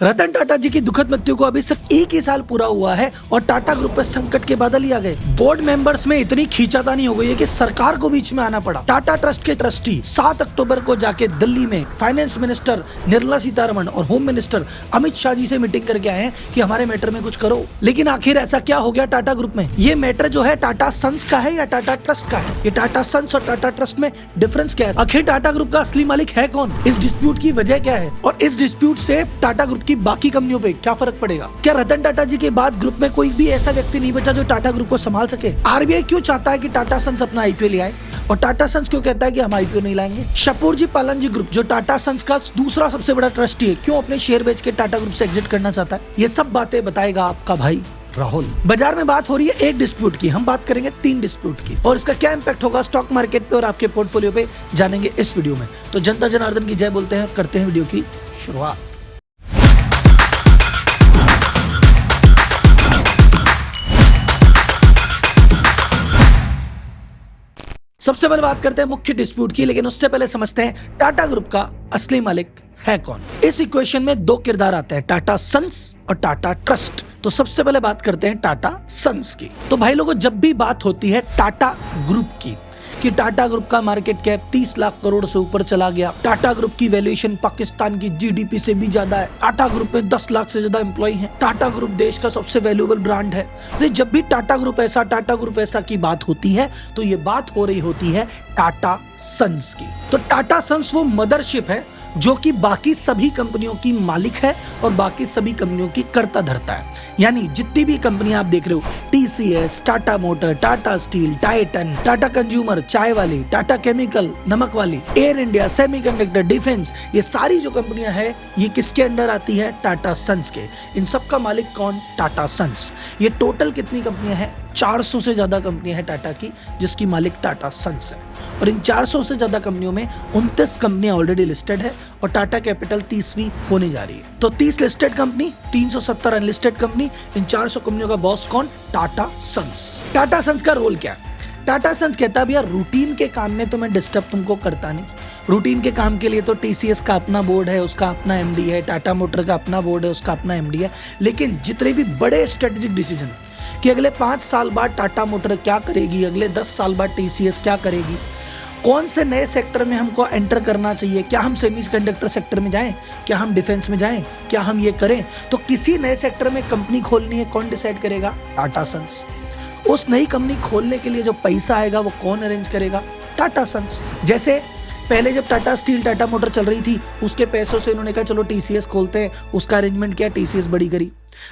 रतन टाटा जी की दुखद मृत्यु को अभी सिर्फ 1 ही साल पूरा हुआ है और टाटा ग्रुप पर संकट के बादल ही आ गए। बोर्ड मेंबर्स में इतनी खींचातानी हो गई है कि सरकार को बीच में आना पड़ा। टाटा ट्रस्ट के ट्रस्टी 7 अक्टूबर को जाके दिल्ली में फाइनेंस मिनिस्टर निर्मला सीतारमण और होम मिनिस्टर अमित शाह जी से मीटिंग करके आए हैं कि हमारे मैटर में कुछ करो। लेकिन आखिर ऐसा क्या हो गया टाटा ग्रुप में? ये मैटर जो है टाटा सन्स का है या टाटा ट्रस्ट का है? ये टाटा सन्स और टाटा ट्रस्ट में डिफरेंस क्या है? आखिर टाटा ग्रुप का असली मालिक है कौन? इस डिस्प्यूट की वजह क्या है और इस डिस्प्यूट से टाटा ग्रुप की बाकी कंपनियों पे क्या फर्क पड़ेगा? क्या रतन टाटा जी के बाद ग्रुप में कोई भी ऐसा व्यक्ति नहीं बचा जो टाटा ग्रुप को संभाल सके? आरबीआई क्यों चाहता है कि टाटा सन्स अपना आईपीओ ले आए और टाटा सन्स क्यों कहता है कि हम आईपीओ नहीं लाएंगे? शपूरजी पालनजी ग्रुप जो टाटा सन्स का दूसरा सबसे बड़ा ट्रस्टी है, क्यों अपने शेयर बेच के टाटा ग्रुप से एग्जिट करना चाहता है? ये सब बातें बताएगा आपका भाई राहुल। बाजार में बात हो रही है एक डिस्प्यूट की, हम बात करेंगे 3 डिस्प्यूट की और इसका क्या इंपैक्ट होगा स्टॉक मार्केट पे और आपके पोर्टफोलियो पे जानेंगे इस वीडियो में। तो जनता जनार्दन की जय बोलते हैं, करते हैं वीडियो की शुरुआत। सबसे पहले बात करते हैं मुख्य डिस्प्यूट की, लेकिन उससे पहले समझते हैं टाटा ग्रुप का असली मालिक है कौन। इस इक्वेशन में 2 किरदार आते हैं, टाटा सन्स और टाटा ट्रस्ट। तो सबसे पहले बात करते हैं टाटा सन्स की। तो भाई लोगों, जब भी बात होती है टाटा ग्रुप की कि टाटा ग्रुप का मार्केट कैप 30 लाख करोड़ से ऊपर चला गया, टाटा ग्रुप की वैल्यूएशन पाकिस्तान की जीडीपी से भी ज्यादा है, टाटा ग्रुप में 10 लाख से ज्यादा एम्प्लॉय हैं, टाटा ग्रुप देश का सबसे वैल्यूएबल ब्रांड है। तो जब भी टाटा ग्रुप ऐसा की बात होती है तो ये बात हो रही होती है टाटा सन्स की। तो टाटा सन्स वो मदरशिप है जो कि बाकी सभी कंपनियों की मालिक है और बाकी सभी कंपनियों की कर्ता धरता है। यानी जितनी भी कंपनियां आप देख रहे हो, TCS, Tata motor, Tata steel, Titan, Tata consumer चाय वाली, टाटा केमिकल नमक वाली, एयर इंडिया, सेमीकंडक्टर, डिफेंस, ये सारी जो कंपनियां हैं ये किसके अंडर आती है? टाटा सन्स के। इन सब का मालिक कौन? टाटा सन्स। ये टोटल कितनी कंपनियां हैं? 400 से ज्यादा कंपनियां हैं टाटा की जिसकी मालिक टाटा सन्स है। और इन 400 से ज्यादा कंपनियों में 29 कंपनियां ऑलरेडी लिस्टेड है और टाटा कैपिटल 30वीं होने जा रही है। तो 30 लिस्टेड कंपनी, 370 अनलिस्टेड कंपनी, इन 400 कंपनियों का बॉस कौन? टाटा सन्स। टाटा सन्स का रोल क्या है? टाटा सन्स कहता है भैया रूटीन के काम में तो मैं डिस्टर्ब तुमको करता नहीं। रूटीन के काम के लिए तो टीसीएस का अपना बोर्ड है, उसका अपना एमडी है, टाटा मोटर का अपना बोर्ड है, उसका अपना एमडी है। लेकिन जितने भी बड़े स्ट्रेटेजिक डिसीजन कि अगले 5 साल बाद टाटा मोटर क्या करेगी, अगले 10 साल बाद टीसीएस क्या करेगी, कौन से नए सेक्टर में हमको एंटर करना चाहिए, क्या हम सेमीकंडक्टर सेक्टर में जाएं, क्या हम डिफेंस में जाएं, क्या हम ये करें, तो किसी नए सेक्टर में कंपनी खोलनी है कौन डिसाइड करेगा? टाटा सन्स। उस नई कंपनी खोलने के लिए जो पैसा आएगा वो कौन अरेंज करेगा? टाटा सन्स। जैसे पहले जब टाटा स्टील, टाटा मोटर चल रही थी, उसके पैसों से उन्होंने कहा चलो टीसीएस खोलते हैं, उसका अरेंजमेंट किया, टीसीएस बड़ी करी।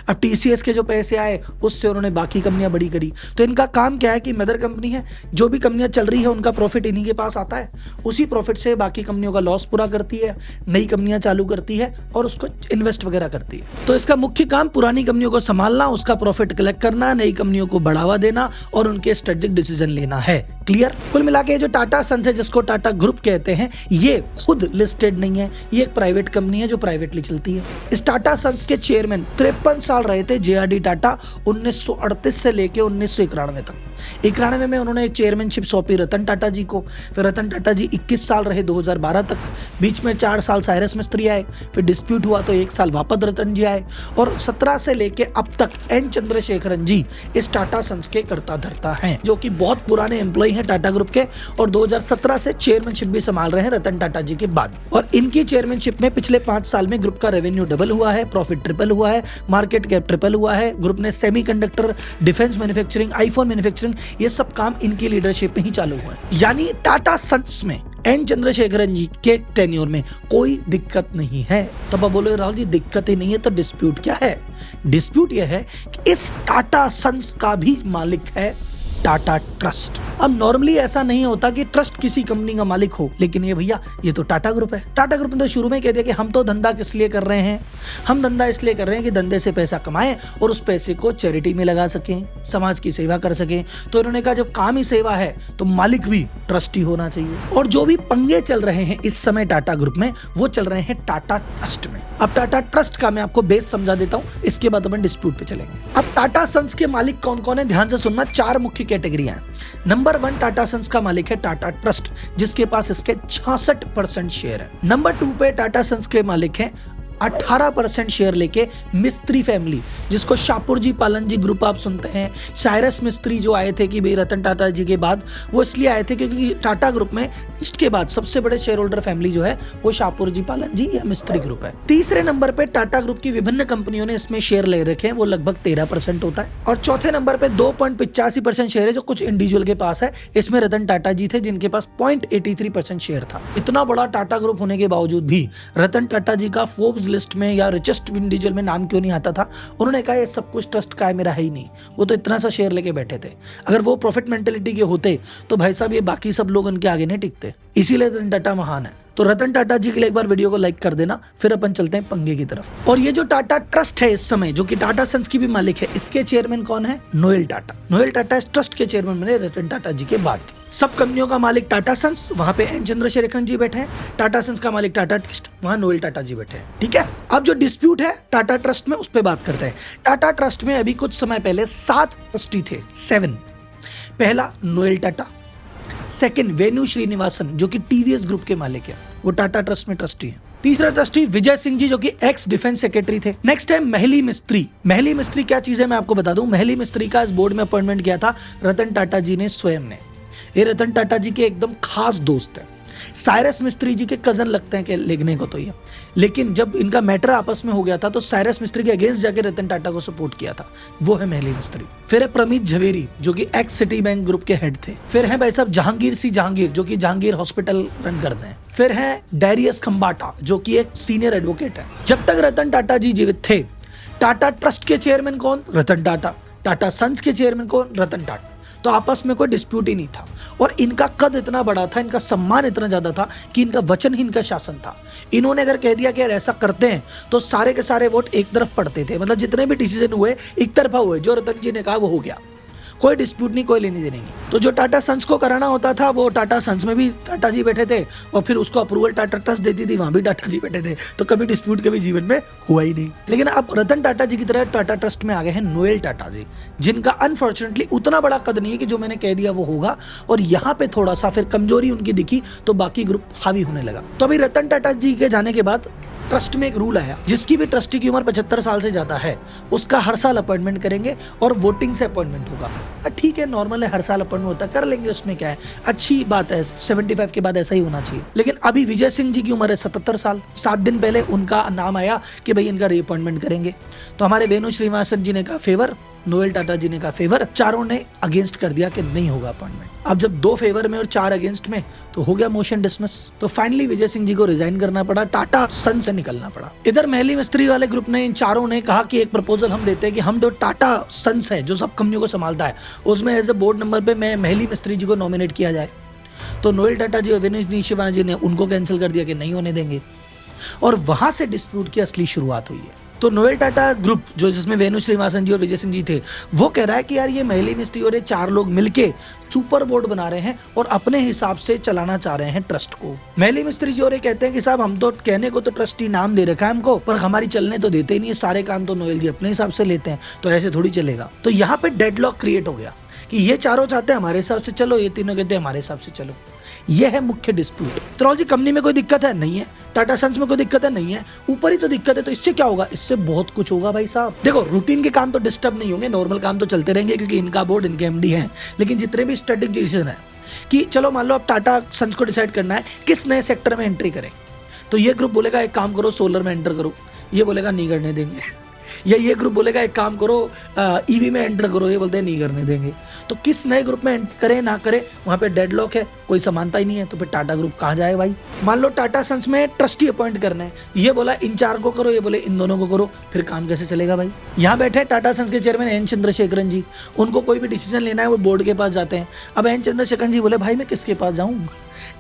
अब टीसीएस के जो पैसे आए उससे उन्होंने बाकी कंपनियां बड़ी करी। तो इनका काम क्या है कि मदर कंपनी है, जो भी कंपनियां चल रही है उनका प्रॉफिट इन्हीं के पास आता है, उसी प्रॉफिट से बाकी कंपनियों का लॉस पूरा करती है, नई कंपनियां चालू करती है और उसको इन्वेस्ट वगैरह करती है। तो इसका मुख्य काम पुरानी कंपनियों को संभालना, उसका प्रॉफिट कलेक्ट करना, नई कंपनियों को बढ़ावा देना और उनके स्ट्रेटेजिक डिसीजन लेना है। क्लियर? कुल मिला के जो टाटा सन्स है, जिसको टाटा ग्रुप कहते हैं, ये खुद लिस्टेड नहीं है, ये एक प्राइवेट कंपनी है जो प्राइवेटली चलती है। इस टाटा सन्स के चेयरमैन 53 साल रहे थे जेआरडी टाटा, 1938 से लेके 1991 तक। 91 में उन्होंने चेयरमैनशिप सौंपी रतन टाटा जी को। फिर रतन टाटा जी 21 साल रहे 2012 तक। बीच में 4 साल साइरस मिस्त्री आए, फिर डिस्प्यूट हुआ तो 1 साल वापस रतन जी आए और 17 से लेके अब तक एन चंद्रशेखरन जी इस टाटा सन्स के कर्ता धर्ता हैं, जो कि बहुत पुराने एम्प्लॉय हैं टाटा ग्रुप के और 2017 से चेयरमैनशिप भी संभाल रहे हैं रतन टाटा जी के बाद। और इनकी चेयरमैनशिप में पिछले 5 साल में ग्रुप का रेवेन्यू डबल हुआ है, प्रॉफिट ट्रिपल हुआ है, मार्केट कैप ट्रिपल हुआ है। ग्रुप ने semiconductor, defence manufacturing, iPhone manufacturing, ये सब काम इनकी लीडरशिप में ही चालू हुआ है। यानी टाटा सन्स में एन चंद्रशेखरन जी के टेन्योर में कोई दिक्कत नहीं है। तो अब बोलो राहुल जी दिक्कत ही नहीं है तो डिस्प्यूट क्या है? डिस्प्यूट यह है कि इस टाटा सन्स का भी मालिक है टाटा ट्रस्ट। अब नॉर्मली ऐसा नहीं होता कि ट्रस्ट किसी कंपनी का मालिक हो, लेकिन ये भैया ये तो टाटा ग्रुप है। टाटा ग्रुप ने तो शुरू में कह दिया कि हम तो धंधा किस लिए कर रहे हैं? हम धंधा इसलिए कर रहे हैं कि धंधे से पैसा कमाएं और उस पैसे को चैरिटी में लगा सकें, समाज की सेवा कर सकें। तो इन्होंने कहा जब काम ही सेवा है तो मालिक भी ट्रस्टी होना चाहिए। और जो भी पंगे चल रहे हैं इस समय टाटा ग्रुप में, वो चल रहे हैं टाटा ट्रस्ट में। अब टाटा ट्रस्ट का मैं आपको बेस समझा देता हूं, इसके बाद अपन डिस्प्यूट पे चलेंगे। अब टाटा सन्स के मालिक कौन कौन है, ध्यान से सुनना। 4 मुख्य कैटेगरियां हैं। नंबर 1 टाटा सन्स का मालिक है टाटा ट्रस्ट, जिसके पास इसके 66% शेयर है। नंबर 2 पे टाटा सन्स के मालिक हैं 18% शेयर लेके मिस्त्री फैमिली, जिसको शाहपुर जी पालन जी ग्रुप आप सुनते हैं, साइरस मिस्त्री जो आए थे कि भाई रतन टाटा जी के बाद, वो इसलिए आए थे क्योंकि टाटा ग्रुप में इसके बाद सबसे बड़े शेयर होल्डर फैमिली जो है वो शाहपुर जी पालन जी या मिस्त्री ग्रुप है। तीसरे नंबर पे टाटा ग्रुप की विभिन्न कंपनियों ने इसमें शेयर ले रखे हैं, वो लगभग 13% होता है। और चौथे नंबर पे 2.85% शेयर है जो कुछ इंडिविजुअल के पास है। इसमें रतन टाटा जी थे जिनके पास 0.83% शेयर था। इतना बड़ा टाटा ग्रुप होने के बावजूद भी रतन टाटा जी का फोर्ब्स लिस्ट में या रिचेस्ट इंडिविजुअल में नाम क्यों नहीं आता था? उन्होंने कहा ये सब कुछ ट्रस्ट का है, मेरा है ही नहीं। वो तो इतना सा शेयर लेके बैठे थे। अगर वो प्रॉफिट मेंटेलिटी के होते तो भाई साहब ये बाकी सब लोग उनके आगे नहीं टिकते। इसीलिए रतन टाटा महान है। तो रतन टाटा जी के लिए एक बार वीडियो को लाइक कर देना, फिर अपन चलते हैं पंगे की तरफ। और ये जो टाटा ट्रस्ट है इस समय, जो कि टाटा सन्स की भी मालिक है, इसके चेयरमैन कौन है? नोएल टाटा। नोएल टाटा इस ट्रस्ट के चेयरमैन बने रतन टाटा जी के बाद। सब कंपनियों का मालिक टाटा सन्स, वहां पे एन चंद्रशेखरन जी बैठे हैं। टाटा सन्स का मालिक टाटा ट्रस्ट, वहां नोएल टाटा जी बैठे हैं। ठीक है, अब जो डिस्प्यूट है टाटा ट्रस्ट में, उस पर बात करते हैं। टाटा ट्रस्ट में अभी कुछ समय पहले 7 ट्रस्टी थे, 7। पहला नोएल टाटा, सेकंड वेणु श्रीनिवासन जो कि टीवीएस ग्रुप के मालिक है, वो टाटा ट्रस्ट में ट्रस्टी है। तीसरा ट्रस्टी विजय सिंह जी जो कि एक्स डिफेंस सेक्रेटरी थे। नेक्स्ट है महली मिस्त्री। महली मिस्त्री क्या चीज है मैं आपको बता दूं। महली मिस्त्री का इस बोर्ड में अपॉइंटमेंट किया था रतन टाटा जी ने स्वयं ने। ये रतन टाटा जी के एकदम खास दोस्त है। साइरस मिस्त्री जी के कजन लगते हैं कि लिखने को तो ये, लेकिन जब इनका मैटर आपस में हो गया था तो साइरस मिस्त्री के अगेंस्ट जाके रतन टाटा को सपोर्ट किया था, वो है महली मिस्त्री। फिर है प्रमीत झवेरी जो कि एक्स सिटी बैंक ग्रुप के हेड थे। फिर है भाई साहब जहांगीर सी जहांगीर जो कि जहांगीर हॉस्पिटल रन करते हैं। फिर है डैरियस खंबाटा जो कि एक सीनियर एडवोकेट है। जब तक रतन टाटा जी जीवित थे, टाटा ट्रस्ट के चेयरमैन कौन? रतन टाटा। टाटा सन्स के चेयरमैन कौन? रतन टाटा। तो आपस में कोई डिस्प्यूट ही नहीं था। और इनका कद इतना बड़ा था, इनका सम्मान इतना ज्यादा था कि इनका वचन ही इनका शासन था। इन्होंने अगर कह दिया कि यार ऐसा करते हैं तो सारे के सारे वोट एक तरफ पड़ते थे। मतलब जितने भी डिसीजन हुए एक तरफा हुए, जो रतन जी ने कहा वो हो गया, कोई डिस्प्यूट नहीं, कोई लेने देने नहीं। तो जो टाटा सन्स को कराना होता था वो टाटा सन्स में भी टाटा जी बैठे थे, और फिर उसको अप्रूवल टाटा ट्रस्ट देती थी, वहां भी टाटा जी बैठे थे। तो कभी डिस्प्यूट कभी जीवन में हुआ ही नहीं। लेकिन अब रतन टाटा जी की तरह टाटा ट्रस्ट में आ गए हैं नोएल टाटा जी, जिनका अनफॉर्चुनेटली उतना बड़ा कद नहीं है कि जो मैंने कह दिया वो होगा। और यहाँ पे थोड़ा सा फिर कमजोरी उनकी दिखी तो बाकी ग्रुप हावी होने लगा। तो अभी रतन टाटा जी के जाने के बाद ट्रस्ट में एक रूल आया, जिसकी भी ट्रस्टी की उम्र 75 साल से ज्यादा है उसका हर साल अपॉइंटमेंट करेंगे और वोटिंग से अपॉइंटमेंट होगा। ठीक है, नॉर्मल है, हर साल अपॉइंटमेंट होता है, कर लेंगे, उसमें क्या है, अच्छी बात है। 75 के बाद ऐसा ही होना चाहिए। लेकिन अभी विजय सिंह जी की उम्र है 77 साल। 7 दिन पहले उनका नाम आया कि भाई इनका रीअपॉइंटमेंट करेंगे। तो हमारे वेणु श्रीनिवासन जी ने कहा फेवर, नोएल टाटा जी ने कहा फेवर, चारों ने अगेंस्ट कर दिया कि नहीं होगा अपॉइंटमेंट। अब जब 2 फेवर में और 4 अगेंस्ट में, तो हो गया मोशन डिसमिस। तो फाइनली विजय सिंह जी को रिजाइन करना पड़ा, टाटा सन से निकलना पड़ा। इधर महली मिस्त्री वाले ग्रुप ने, इन चारों ने कहा कि एक प्रपोजल हम देते हैं कि हम जो टाटा सन्स है जो सब कंपनियों को संभालता है, उसमें एज ए बोर्ड नंबर पे मैं महली मिस्त्री जी को नॉमिनेट किया जाए। तो नोएल टाटा जी और वेणु शिवाना जी ने उनको कैंसिल कर दिया कि नहीं होने देंगे। और वहां से डिस्प्यूट की असली शुरुआत हुई है। तो नोएल टाटा ग्रुप जो जिसमें वेणु श्रीनिवासन जी और विजय सिंह जी थे, वो कह रहा है कि यार ये महली मिस्त्री और ये 4 लोग मिलके सुपर बोर्ड बना रहे हैं और अपने हिसाब से चलाना चाह रहे हैं ट्रस्ट को। महली मिस्त्री जी और ये कहते हैं कि साहब हम तो कहने को तो ट्रस्टी नाम दे रखा है हमको, पर हमारी चलने तो देते ही नहीं है, सारे काम तो नोएल जी अपने हिसाब से लेते हैं, तो ऐसे थोड़ी चलेगा। तो यहाँ पे डेडलॉक क्रिएट हो गया कि ये चारों चाहते हैं हमारे हिसाब से चलो, ये तीनों कहते हैं हमारे हिसाब से चलो। ये है मुख्य डिस्प्यूट। तो राहुल जी कंपनी में कोई दिक्कत है? नहीं है। टाटा सन्स में कोई दिक्कत है? नहीं है। ऊपर ही तो दिक्कत है, तो इससे क्या होगा? इससे बहुत कुछ होगा भाई साहब। देखो रूटीन के काम तो डिस्टर्ब नहीं होंगे, नॉर्मल काम तो चलते रहेंगे क्योंकि इनका बोर्ड, इनके एमडी हैं। लेकिन जितने भी स्ट्रेटेजिक डिसीजन है कि चलो मान लो अब टाटा सन्स को डिसाइड करना है किस नए सेक्टर में एंट्री करें, तो ये ग्रुप बोलेगा एक काम करो सोलर में एंटर करो, ये बोलेगा नहीं करने देंगे। या ये ग्रुप बोलेगा एक काम करो ईवी में एंटर करो, ये बोलते हैं नहीं करने देंगे। तो किस नए ग्रुप में एंटर करें ना करें, वहां पे डेडलॉक है, कोई समानता ही नहीं है। तो फिर टाटा ग्रुप कहाँ जाए भाई? मान लो टाटा सन्स में ट्रस्टी अपॉइंट करना है, ये बोला इन 4 को करो, ये बोले इन दोनों को करो, फिर काम कैसे चलेगा भाई? यहाँ बैठे टाटा सन्स के चेयरमैन एन चंद्रशेखरन जी, उनको कोई भी डिसीजन लेना है वो बोर्ड के पास जाते हैं। अब एन चंद्रशेखरन जी बोले भाई मैं किसके पास जाऊँ,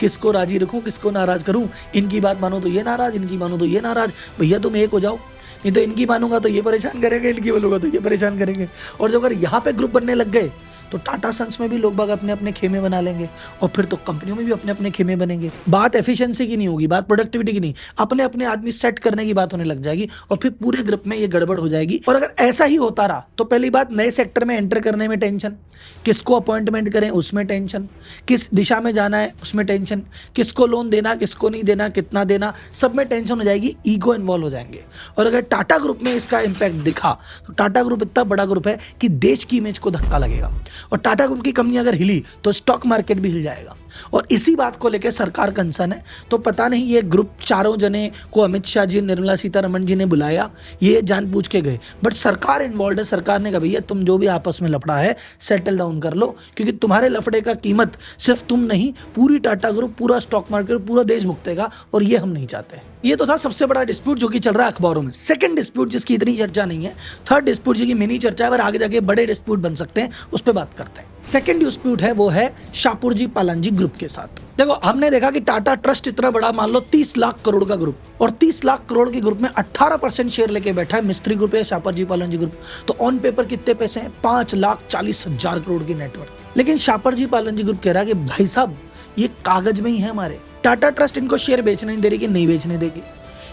किसको राजी रखूँ, किसको नाराज करूँ? इनकी बात मानो तो ये नाराज, इनकी मानो तो ये नाराज। भैया तुम एक हो जाओ, नहीं तो इनकी मानूंगा तो ये परेशान करेंगे, इनकी बोलूंगा तो ये परेशान करेंगे। और जब अगर यहाँ पे ग्रुप बनने लग गए तो टाटा सन्स में भी लोग बाग अपने अपने खेमे बना लेंगे और फिर तो कंपनियों में भी अपने अपने खेमे बनेंगे। बात एफिशिएंसी की नहीं होगी, बात प्रोडक्टिविटी की नहीं, अपने अपने आदमी सेट करने की बात होने लग जाएगी और फिर पूरे ग्रुप में ये गड़बड़ हो जाएगी। और अगर ऐसा ही होता रहा तो पहली बात, नए सेक्टर में एंटर करने में टेंशन, किसको अपॉइंटमेंट करें उसमें टेंशन, किस दिशा में जाना है उसमें टेंशन, किसको लोन देना किसको नहीं देना, कितना देना, सब में टेंशन हो जाएगी, ईगो इन्वॉल्व हो जाएंगे। और अगर टाटा ग्रुप में इसका इंपैक्ट दिखा तो टाटा ग्रुप इतना बड़ा ग्रुप है कि देश की इमेज को धक्का लगेगा और टाटा ग्रुप की कंपनी अगर हिली तो स्टॉक मार्केट भी हिल जाएगा। और इसी बात को लेकर सरकार कंसर्न है। तो पता नहीं ये ग्रुप चारों जने को अमित शाह जी, निर्मला सीतारमण जी ने बुलाया, ये जानबूझ के गए, बट सरकार इन्वॉल्व है। सरकार ने कहा भैया तुम जो भी आपस में लफड़ा है सेटल डाउन कर लो, क्योंकि तुम्हारे लफड़े का कीमत सिर्फ तुम नहीं, पूरी टाटा ग्रुप, पूरा स्टॉक मार्केट, पूरा देश भुगतेगा और ये हम नहीं चाहते। ये तो था सबसे बड़ा डिस्प्यूट जो कि चल रहा है अखबारों में। सेकंड डिस्प्यूट जिसकी इतनी चर्चा नहीं है, थर्ड डिस्प्यूट जिसकी मिनी चर्चा है, पर आगे जाके बड़े डिस्प्यूट बन सकते हैं, उस पर बात करते हैं। सेकंड डिस्प्यूट है वो है शाहपुरजी पालांजी ग्रुप के साथ। देखो हमने देखा कि टाटा ट्रस्ट इतना बड़ा, मान लो 30 लाख करोड़ का ग्रुप, और 30 लाख करोड़ के ग्रुप में 18% शेयर लेके बैठा है मिस्त्री ग्रुप या शाहपुरजी पालांजी ग्रुप। तो ऑन पेपर कितने पैसे हैं? 5,40,000 करोड़ की नेटवर्थ। लेकिन शाहपुरजी पालांजी ग्रुप कह रहा है कि भाई साहब ये कागज में ही है हमारे, टाटा ट्रस्ट इनको शेयर बेचने नहीं दे रही कि नहीं बेचने देगी।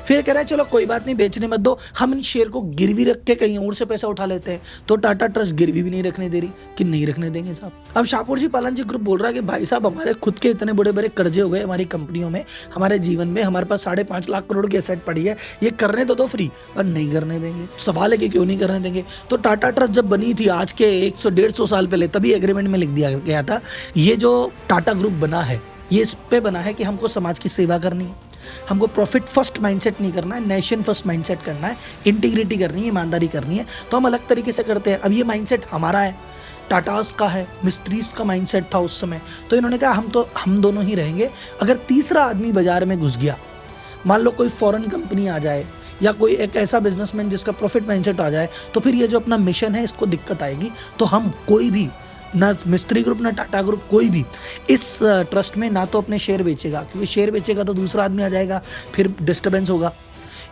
फिर कह रहे हैं चलो कोई बात नहीं, बेचने मत दो, हम इन शेयर को गिरवी रख के कहीं और से पैसा उठा लेते हैं। तो टाटा ट्रस्ट गिरवी भी नहीं रखने दे रही कि नहीं रखने देंगे साहब। अब शाहपुरजी पालांजी ग्रुप बोल रहा है कि भाई साहब हमारे खुद के इतने बड़े बड़े कर्जे हो गए हमारी कंपनियों में, हमारे जीवन में, हमारे पास 5.5 लाख करोड़ की एसेट पड़ी है, ये करने तो दो फ्री, और नहीं करने देंगे। सवाल है कि क्यों नहीं करने देंगे। तो टाटा ट्रस्ट जब बनी थी आज के 100-150 साल पहले, तभी एग्रीमेंट में लिख दिया गया था ये जो टाटा ग्रुप बना है ये इस पे बना है कि हमको समाज की सेवा करनी है, हमको प्रॉफिट फर्स्ट माइंडसेट नहीं करना है, नेशन फर्स्ट माइंडसेट करना है, इंटीग्रिटी करनी है, ईमानदारी करनी है। तो हम अलग तरीके से करते हैं। अब ये माइंडसेट हमारा है, टाटास का है, मिस्त्रीज का माइंडसेट था उस समय। तो इन्होंने कहा हम दोनों ही रहेंगे। अगर तीसरा आदमी बाजार में घुस गया, मान लो कोई फॉरेन कंपनी आ जाए या कोई एक ऐसा बिजनेसमैन जिसका प्रॉफिट माइंडसेट आ जाए, तो फिर ये जो अपना मिशन है इसको दिक्कत आएगी। तो हम कोई भी, ना मिस्त्री ग्रुप ना टाटा ग्रुप, कोई भी इस ट्रस्ट में ना तो अपने शेयर बेचेगा, क्योंकि शेयर बेचेगा तो दूसरा आदमी आ जाएगा, फिर डिस्टर्बेंस होगा।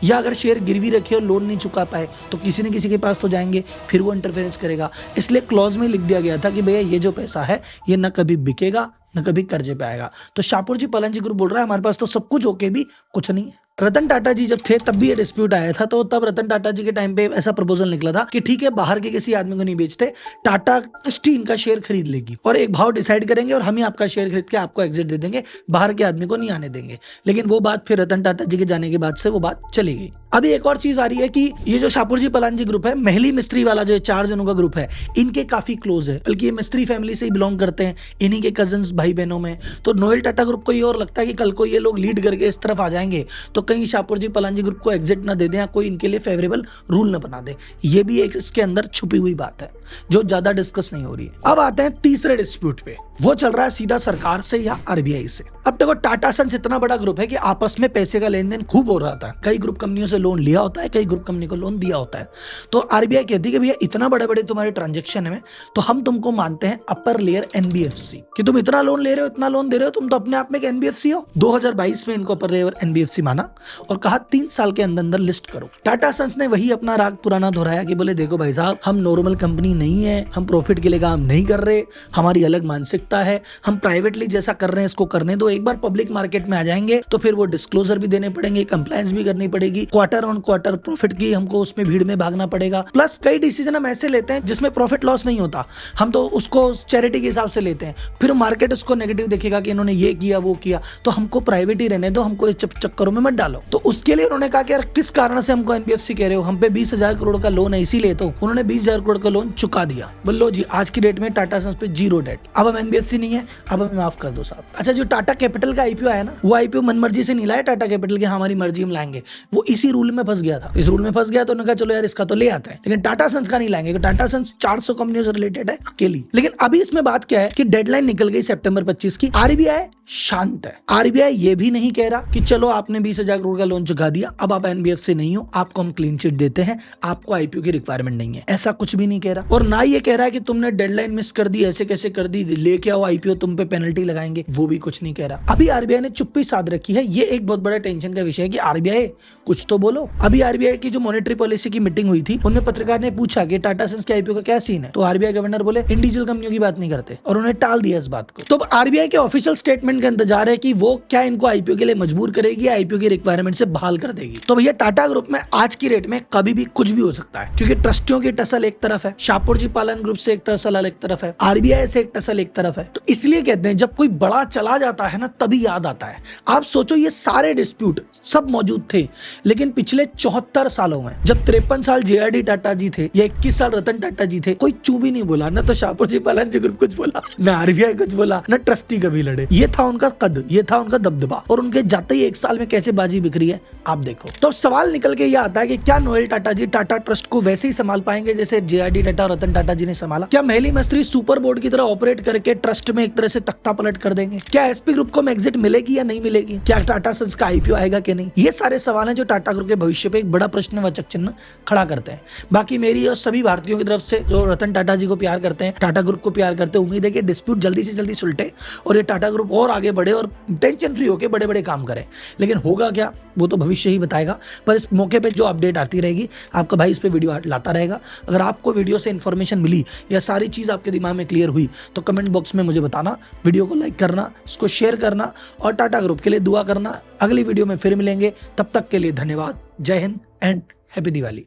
या अगर शेयर गिरवी रखे और लोन नहीं चुका पाए तो किसी न किसी के पास तो जाएंगे, फिर वो इंटरफेरेंस करेगा। इसलिए क्लॉज में लिख दिया गया था कि भैया ये जो पैसा है ये ना कभी बिकेगा न कभी कर्जे पे आएगा। तो शाहपुरजी पालांजी ग्रुप बोल रहा है हमारे पास तो सब कुछ होके भी कुछ नहीं है। रतन टाटा जी जब थे तब भी ये डिस्प्यूट आया था, तो तब रतन टाटा जी के टाइम पे ऐसा प्रपोजल निकला था कि ठीक है बाहर के किसी आदमी को नहीं बेचते, टाटा ट्रस्ट ही इनका शेयर खरीद लेगी और एक भाव डिसाइड करेंगे और हम ही आपका शेयर खरीद के आपको एग्जिट दे देंगे, बाहर के आदमी को नहीं आने देंगे। लेकिन वो बात फिर रतन टाटा जी के जाने के बाद से वो बात चली गई। अभी एक और चीज आ रही है कि ये जो शाहपुरजी पालांजी ग्रुप है, महली मिस्त्री वाला जो 4 जनों का ग्रुप है, इनके काफी क्लोज है, बल्कि ये मिस्त्री फैमिली से ही बिलोंग करते हैं, इन्हीं के कजन्स भाई बहनों में। तो नोएल टाटा ग्रुप को ये और लगता है कि कल को ये लोग लीड करके इस तरफ आ जाएंगे तो कहीं शाहपुरजी पालांजी ग्रुप को एग्जिट ना दे दें या कोई इनके लिए फेवरेबल रूल ना बना दे। ये भी एक इसके अंदर छुपी हुई बात है जो ज्यादा डिस्कस नहीं हो रही है। अब आते हैं तीसरे डिस्प्यूट पे, वो चल रहा है सीधा सरकार से या आरबीआई से। अब देखो टाटा सन्स इतना बड़ा ग्रुप है कि आपस में पैसे का लेन देन खूब हो रहा था, कई ग्रुप कंपनियों से लोन लिया होता है, कई ग्रुप कंपनी को लोन दिया होता है। तो आरबीआई कहती है कि भैया इतना बड़े बड़े तुम्हारे ट्रांजेक्शन है तो हम तुमको मानते हैं अपर लेयर एनबीएफसी, कि तुम इतना लोन ले रहे हो, इतना लोन दे रहे हो, तुम तो अपने आप में एक एनबीएफसी हो। 2022 में इनको अपर लेयर एनबीएफसी माना और कहा 3 साल के अंदर लिस्ट करो। टाटा सन्स ने वही अपना राग पुराना दोहराया कि बोले देखो भाई साहब, हम नॉर्मल कंपनी नहीं है, हम प्रॉफिट के लिए काम नहीं कर रहे, हमारी अलग मानसिकता है, हम प्राइवेटली जैसा कर रहे हैं इसको करने दो। एक बार पब्लिक मार्केट में आ जाएंगे तो फिर वो डिस्क्लोजर भी देने पड़ेंगे, कंप्लायंस भी करनी पड़ेगी, क्वार्टर ऑन क्वार्टर प्रॉफिट की हमको उसमें भीड़ में भागना पड़ेगा। प्लस कई डिसीजन हम ऐसे लेते हैं जिसमें प्रॉफिट लॉस नहीं होता, हम तो उसको चैरिटी के हिसाब से लेते हैं, फिर मार्केट उसको नेगेटिव देखेगा कि इन्होंने ये किया वो किया, तो हमको प्राइवेट ही रहने दो, हमको इस चक्करों में मत डालो। तो उसके लिए उन्होंने कहा कि यार किस कारण से हमको एनबीएफसी कह रहे हो, हम पे 20,000 करोड़ का लोन है, इसीलिए तो उन्होंने 20,000 करोड़ का लोन चुका दिया। बोलो जी आज की डेट में टाटा सन्स पे 0 डेट। अब हम एनबीएफसी नहीं है, अब हमें माफ कर दो साहब। अच्छा, जो टाटा कैपिटल का आईपीओ आया ना, वो आईपीओ मनमर्जी से नहीं लाया टाटा कैपिटल की हमारी मर्जी हम लाएंगे, वो इसी रूल में फंस गया था। इस रूल में फंस गया तो उन्होंने कहा चलो यार इसका तो ले आते हैं, लेकिन टाटा सन्स का नहीं लाएंगे। टाटा सन्स 400 कंपनियों से रिलेटेड है अकेली। लेकिन अभी इसमें बात क्या है कि डेडलाइन निकल गई सितंबर 25 की। आरबीआई शांत है, आरबीआई ये भी नहीं कह रहा कि चलो आपने 20,000 करोड़ का लोन चुका दिया, अब आप एनबीएफसी नहीं हो, आपको हम क्लीन चिट देते हैं, आपको आईपीओ की रिक्वायरमेंट नहीं है, ऐसा कुछ भी नहीं कह रहा। और ना ये कह रहा है कि तुमने डेडलाइन मिस कर दी, ऐसे कैसे कर दी, लेके आओ आईपीओ, तुम पे पेनल्टी लगाएंगे, वो भी कुछ नहीं कह रहा। अभी आरबीआई ने चुप्पी साध रखी है। ये एक बहुत बड़ा टेंशन का विषय है कि आरबीआई कुछ तो बोलो। बोलो। अभी आरबीआई की जो मॉनेटरी पॉलिसी की मीटिंग हुई थी उनमें पत्रकार ने पूछा कि टाटा सन्स के आईपीओ का क्या सीन है, तो आरबीआई गवर्नर बोले इंडिविजुअल कंपनियों की बात नहीं करते और उन्होंने टाल दिया इस बात को। तो आरबीआई के ऑफिशियल स्टेटमेंट का इंतजार है कि वो क्या इनको आईपीओ के लिए मजबूर करेगी, आईपीओ की रिक्वायरमेंट से बहाल कर देगी। तो भैया टाटा ग्रुप में आज की रेट में कभी भी कुछ भी हो सकता है, क्योंकि ट्रस्टियों की टसल एक तरफ है, शाहपुर पालन ग्रुप से एक टसल एक तरफ है, आरबीआई से एक टसल एक तरफ है। तो इसलिए कहते हैं जब कोई बड़ा चला जाता है ना तभी याद आता है। आप सोचो ये सारे डिस्प्यूट सब मौजूद थे, लेकिन पिछले 74 सालों में जब 53 साल जेआरडी टाटा जी थे या 21 साल रतन टाटा जी थे, कोई चू भी नहीं बोला, ना तो शाहपुर जी पालन जी ग्रुप कुछ बोला, ना आरबीआई कुछ बोला, ना ट्रस्टी कभी लड़े। ये था उनका कद, ये था उनका दबदबा, और उनके जाते ही 1 साल में कैसे बाजी बिखरी है आप देखो। तो सवाल निकल के ये आता है कि क्या नोएल टाटा जी टाटा ट्रस्ट को वैसे ही संभाल पाएंगे जैसे जेआरडी टाटा और रतन टाटा जी ने संभाला? क्या महली मस्त्री सुपर बोर्ड की तरह ऑपरेट करके ट्रस्ट में एक तरह से तख्ता पलट कर देंगे? क्या एसपी ग्रुप को एग्जिट मिलेगी या नहीं मिलेगी? क्या टाटा सन्स का आईपीओ आएगा कि नहीं? ये सारे सवाल हैं जो टाटा ग्रुप के भविष्य पे एक बड़ा प्रश्नवाचक चिन्ह खड़ा करते हैं। बाकी मेरी और सभी भारतीयों की तरफ से जो रतन टाटा जी को प्यार करते हैं, टाटा ग्रुप को प्यार करते हैं, उम्मीद है कि डिस्प्यूट जल्दी से जल्दी सुलटे और ये टाटा ग्रुप और आगे बढ़े और टेंशन फ्री होकर बड़े बड़े काम करे। लेकिन होगा क्या वो तो भविष्य ही बताएगा। पर इस मौके पे जो अपडेट आती रहेगी आपका भाई इस पे वीडियो लाता रहेगा। अगर आपको वीडियो से इन्फॉर्मेशन मिली या सारी चीज़ आपके दिमाग में क्लियर हुई तो कमेंट बॉक्स में मुझे बताना, वीडियो को लाइक करना, इसको शेयर करना और टाटा ग्रुप के लिए दुआ करना। अगली वीडियो में फिर मिलेंगे, तब तक के लिए धन्यवाद। जय हिंद एंड हैप्पी दिवाली।